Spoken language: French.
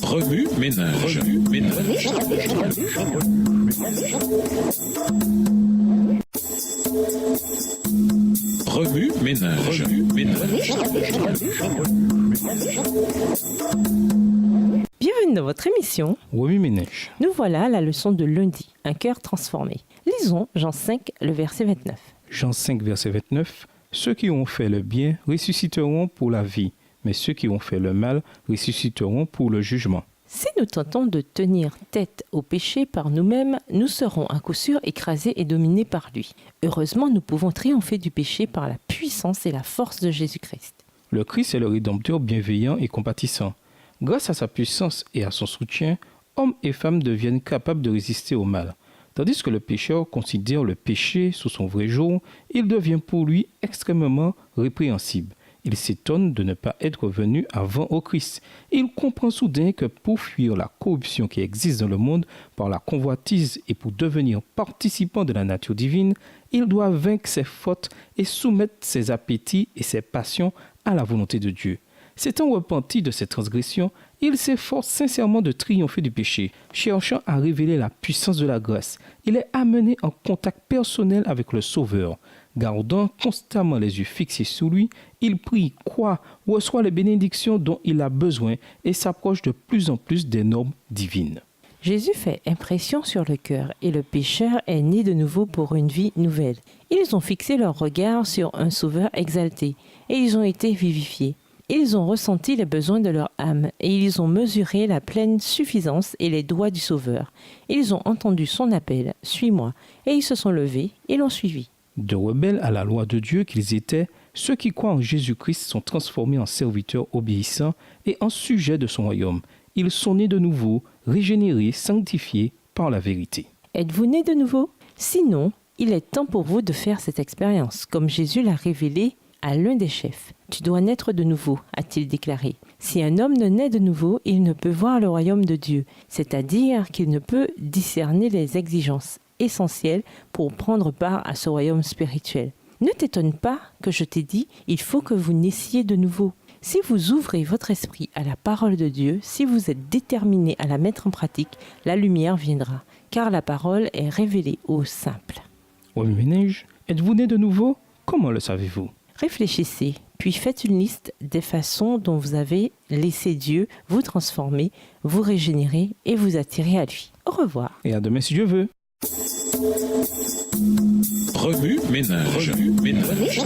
Remue ménage. Remue ménage. Bienvenue dans votre émission. Remue ménage. Nous voilà à la leçon de lundi, un cœur transformé. Lisons Jean 5, le verset 29. Jean 5, verset 29. Ceux qui ont fait le bien ressusciteront pour la vie, mais ceux qui ont fait le mal ressusciteront pour le jugement. Si nous tentons de tenir tête au péché par nous-mêmes, nous serons à coup sûr écrasés et dominés par lui. Heureusement, nous pouvons triompher du péché par la puissance et la force de Jésus-Christ. Le Christ est le Rédempteur bienveillant et compatissant. Grâce à sa puissance et à son soutien, hommes et femmes deviennent capables de résister au mal. Tandis que le pécheur considère le péché sous son vrai jour, il devient pour lui extrêmement répréhensible. Il s'étonne de ne pas être venu avant au Christ. Il comprend soudain que pour fuir la corruption qui existe dans le monde par la convoitise et pour devenir participant de la nature divine, il doit vaincre ses fautes et soumettre ses appétits et ses passions à la volonté de Dieu. S'étant repenti de ses transgressions, il s'efforce sincèrement de triompher du péché, cherchant à révéler la puissance de la grâce. Il est amené en contact personnel avec le Sauveur. Gardant constamment les yeux fixés sur lui, il prie, croit, reçoit les bénédictions dont il a besoin et s'approche de plus en plus des normes divines. Jésus fait impression sur le cœur et le pécheur est né de nouveau pour une vie nouvelle. Ils ont fixé leur regard sur un Sauveur exalté et ils ont été vivifiés. Ils ont ressenti les besoins de leur âme et ils ont mesuré la pleine suffisance et les doigts du Sauveur. Ils ont entendu son appel, « Suis-moi » et ils se sont levés et l'ont suivi. De rebelles à la loi de Dieu qu'ils étaient, ceux qui croient en Jésus-Christ sont transformés en serviteurs obéissants et en sujets de son royaume. Ils sont nés de nouveau, régénérés, sanctifiés par la vérité. Êtes-vous nés de nouveau? Sinon, il est temps pour vous de faire cette expérience, comme Jésus l'a révélé à l'un des chefs. « Tu dois naître de nouveau », a-t-il déclaré. Si un homme ne naît de nouveau, il ne peut voir le royaume de Dieu, c'est-à-dire qu'il ne peut discerner les exigences essentielles pour prendre part à ce royaume spirituel. Ne t'étonne pas que je t'ai dit, il faut que vous naissiez de nouveau. Si vous ouvrez votre esprit à la parole de Dieu, si vous êtes déterminé à la mettre en pratique, la lumière viendra, car la parole est révélée aux simples. Remue ménage, êtes-vous né de nouveau? Comment le savez-vous? Réfléchissez, puis faites une liste des façons dont vous avez laissé Dieu vous transformer, vous régénérer et vous attirer à lui. Au revoir. Et à demain si Dieu veut. Remue ménage. Remue ménage.